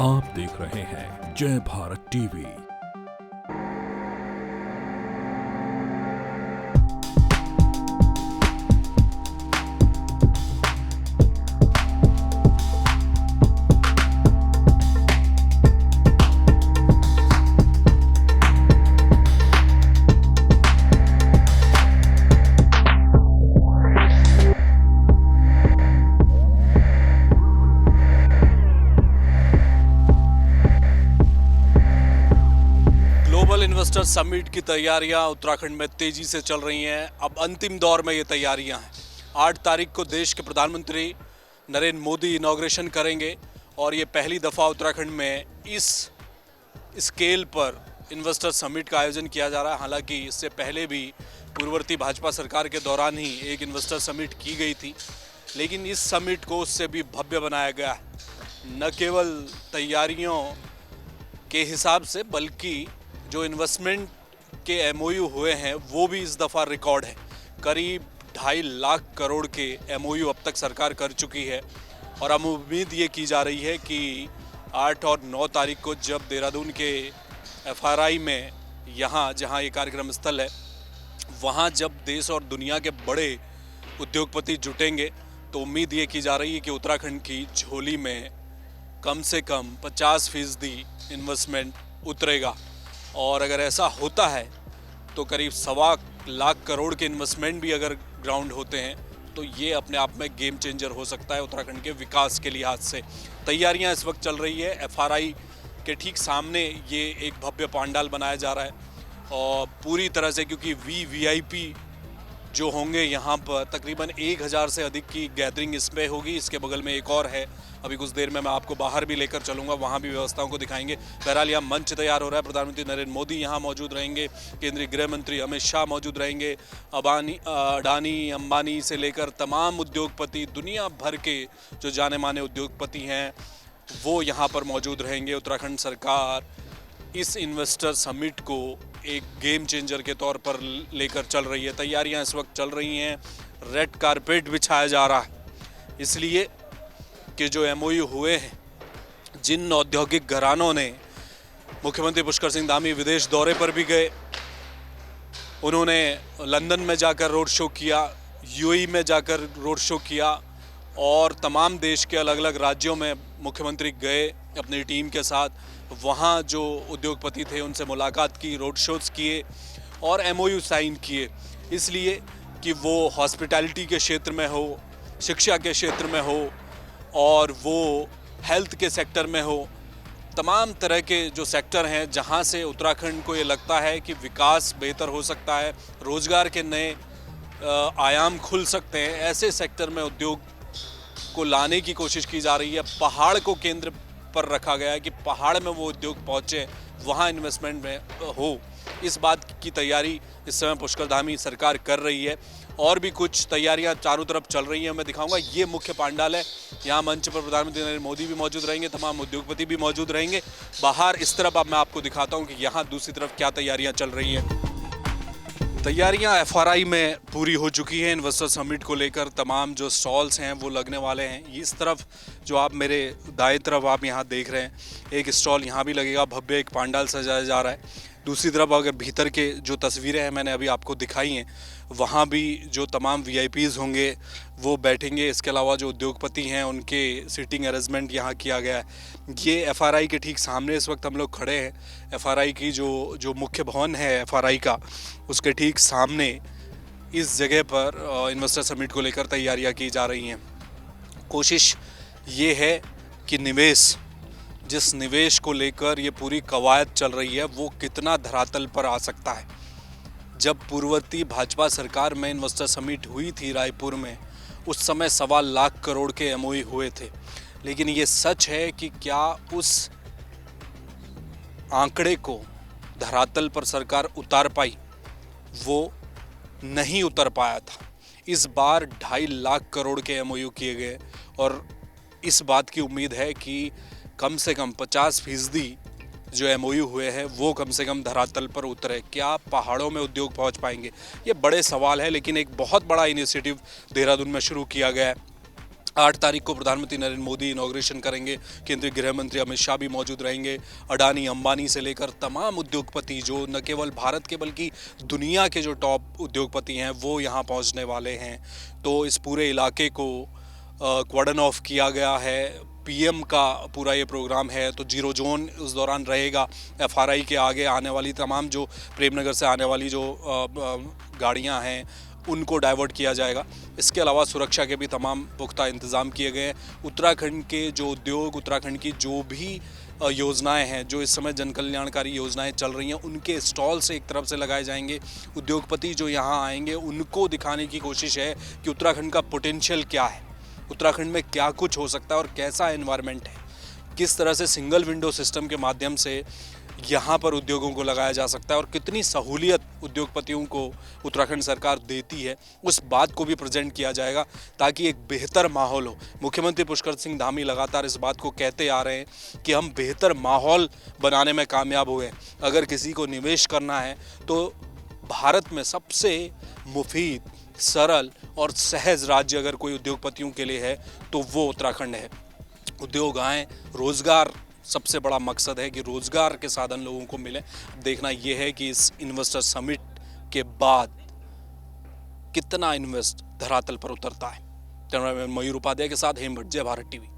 आप देख रहे हैं जय भारत टीवी। इन्वेस्टर समिट की तैयारियां उत्तराखंड में तेजी से चल रही हैं। अब अंतिम दौर में ये तैयारियां हैं। 8 तारीख को देश के प्रधानमंत्री नरेंद्र मोदी इनॉग्रेशन करेंगे और ये पहली दफ़ा उत्तराखंड में इस स्केल पर इन्वेस्टर समिट का आयोजन किया जा रहा है। हालांकि इससे पहले भी पूर्ववर्ती भाजपा सरकार के दौरान ही एक इन्वेस्टर समिट की गई थी, लेकिन इस समिट को उससे भी भव्य बनाया गया है। न केवल तैयारियों के हिसाब से बल्कि जो इन्वेस्टमेंट के एमओयू हुए हैं वो भी इस दफ़ा रिकॉर्ड है। करीब 2.5 लाख करोड़ के एमओयू अब तक सरकार कर चुकी है और अब उम्मीद ये की जा रही है कि 8 और 9 तारीख को जब देहरादून के एफआरआई में यहाँ जहाँ ये कार्यक्रम स्थल है वहाँ जब देश और दुनिया के बड़े उद्योगपति जुटेंगे तो उम्मीद ये की जा रही है कि उत्तराखंड की झोली में कम से कम 50% इन्वेस्टमेंट उतरेगा। और अगर ऐसा होता है तो करीब 1.25 लाख करोड़ के इन्वेस्टमेंट भी अगर ग्राउंड होते हैं तो ये अपने आप में गेम चेंजर हो सकता है उत्तराखंड के विकास के लिहाज से। तैयारियां इस वक्त चल रही है। एफआरआई के ठीक सामने ये एक भव्य पंडाल बनाया जा रहा है और पूरी तरह से, क्योंकि वीवीआईपी जो होंगे यहाँ पर तकरीबन 1000 से अधिक की गैदरिंग इसमें होगी। इसके बगल में एक और है, अभी कुछ देर में मैं आपको बाहर भी लेकर चलूँगा, वहाँ भी व्यवस्थाओं को दिखाएंगे। बहरहाल यहाँ मंच तैयार हो रहा है। प्रधानमंत्री नरेंद्र मोदी यहाँ मौजूद रहेंगे, केंद्रीय गृह मंत्री अमित शाह मौजूद रहेंगे, अडानी अंबानी से लेकर तमाम उद्योगपति, दुनिया भर के जो जाने माने उद्योगपति हैं वो यहाँ पर मौजूद रहेंगे। उत्तराखंड सरकार इस इन्वेस्टर समिट को एक गेम चेंजर के तौर पर लेकर चल रही है। तैयारियां इस वक्त चल रही हैं। रेड कारपेट बिछाया जा रहा है, इसलिए कि जो एमओयू हुए हैं, जिन औद्योगिक घरानों ने, मुख्यमंत्री पुष्कर सिंह धामी विदेश दौरे पर भी गए, उन्होंने लंदन में जाकर रोड शो किया, यूएई में जाकर रोड शो किया और तमाम देश के अलग अलग राज्यों में मुख्यमंत्री गए अपनी टीम के साथ। वहाँ जो उद्योगपति थे उनसे मुलाकात की, रोड शोज़ किए और एमओयू साइन किए, इसलिए कि वो हॉस्पिटैलिटी के क्षेत्र में हो, शिक्षा के क्षेत्र में हो और वो हेल्थ के सेक्टर में हो। तमाम तरह के जो सेक्टर हैं जहाँ से उत्तराखंड को ये लगता है कि विकास बेहतर हो सकता है, रोज़गार के नए आयाम खुल सकते हैं, ऐसे सेक्टर में उद्योग को लाने की कोशिश की जा रही है। पहाड़ को केंद्र पर रखा गया है कि पहाड़ में वो उद्योग पहुँचे, वहाँ इन्वेस्टमेंट में हो। इस बात की तैयारी इस समय पुष्कर धामी सरकार कर रही है और भी कुछ तैयारियां चारों तरफ चल रही हैं। मैं दिखाऊंगा, ये मुख्य पंडाल है। यहाँ मंच पर प्रधानमंत्री नरेंद्र मोदी भी मौजूद रहेंगे, तमाम उद्योगपति भी मौजूद रहेंगे। बाहर इस तरफ अब मैं आपको दिखाता हूँ कि यहाँ दूसरी तरफ क्या तैयारियाँ चल रही हैं। तैयारियां एफआरआई में पूरी हो चुकी हैं। इन्वेस्टर समिट को लेकर तमाम जो स्टॉल्स हैं वो लगने वाले हैं। इस तरफ जो आप मेरे दाएं तरफ आप यहाँ देख रहे हैं, एक स्टॉल यहाँ भी लगेगा, भव्य एक पंडाल सजाया जा रहा है। दूसरी तरफ अगर भीतर के जो तस्वीरें हैं मैंने अभी आपको दिखाई हैं, वहाँ भी जो तमाम वीआईपीज़ होंगे वो बैठेंगे। इसके अलावा जो उद्योगपति हैं उनके सीटिंग अरेंजमेंट यहाँ किया गया है। ये एफआरआई के ठीक सामने इस वक्त हम लोग खड़े हैं। एफआरआई की जो मुख्य भवन है एफआरआई का, उसके ठीक सामने इस जगह पर इन्वेस्टर समिट को लेकर तैयारियाँ की जा रही हैं। कोशिश ये है कि जिस निवेश को लेकर ये पूरी कवायद चल रही है वो कितना धरातल पर आ सकता है। जब पूर्ववर्ती भाजपा सरकार में इन्वेस्टर समिट हुई थी रायपुर में, उस समय 1.25 लाख करोड़ के एमओयू हुए थे, लेकिन ये सच है कि क्या उस आंकड़े को धरातल पर सरकार उतार पाई? वो नहीं उतर पाया था। इस बार 2.5 लाख करोड़ के एमओयू किए गए और इस बात की उम्मीद है कि कम से कम 50% जो एमओयू हुए हैं वो कम से कम धरातल पर उतरे। क्या पहाड़ों में उद्योग पहुंच पाएंगे? ये बड़े सवाल है, लेकिन एक बहुत बड़ा इनिशिएटिव देहरादून में शुरू किया गया है। 8 तारीख को प्रधानमंत्री नरेंद्र मोदी इनॉग्रेशन करेंगे, केंद्रीय गृह मंत्री अमित शाह भी मौजूद रहेंगे। अडानी अंबानी से लेकर तमाम उद्योगपति जो न केवल भारत के बल्कि दुनिया के जो टॉप उद्योगपति हैं वो यहाँ पहुँचने वाले हैं। तो इस पूरे इलाके को क्वार्डन ऑफ किया गया है। पीएम का पूरा ये प्रोग्राम है, तो जीरो जोन उस दौरान रहेगा। एफआरआई के आगे आने वाली तमाम जो प्रेमनगर से आने वाली जो गाड़ियाँ हैं उनको डाइवर्ट किया जाएगा। इसके अलावा सुरक्षा के भी तमाम पुख्ता इंतज़ाम किए गए हैं। उत्तराखंड के जो उद्योग, उत्तराखंड की जो भी योजनाएं हैं, जो इस समय जन कल्याणकारी योजनाएं चल रही हैं, उनके स्टॉल से एक तरफ से लगाए जाएंगे। उद्योगपति जो यहाँ आएंगे उनको दिखाने की कोशिश है कि उत्तराखंड का पोटेंशियल क्या है, उत्तराखंड में क्या कुछ हो सकता है और कैसा एनवायरनमेंट है, किस तरह से सिंगल विंडो सिस्टम के माध्यम से यहाँ पर उद्योगों को लगाया जा सकता है और कितनी सहूलियत उद्योगपतियों को उत्तराखंड सरकार देती है, उस बात को भी प्रेजेंट किया जाएगा ताकि एक बेहतर माहौल हो। मुख्यमंत्री पुष्कर सिंह धामी लगातार इस बात को कहते आ रहे हैं कि हम बेहतर माहौल बनाने में कामयाब हुए। अगर किसी को निवेश करना है तो भारत में सबसे मुफीद, सरल और सहज राज्य अगर कोई उद्योगपतियों के लिए है तो वो उत्तराखंड है। उद्योग आएँ, रोज़गार सबसे बड़ा मकसद है कि रोज़गार के साधन लोगों को मिले। देखना यह है कि इस इन्वेस्टर समिट के बाद कितना इन्वेस्ट धरातल पर उतरता है। कैमरामैन मयूर उपाध्याय के साथ हेमभट्ट, जय भारत टीवी।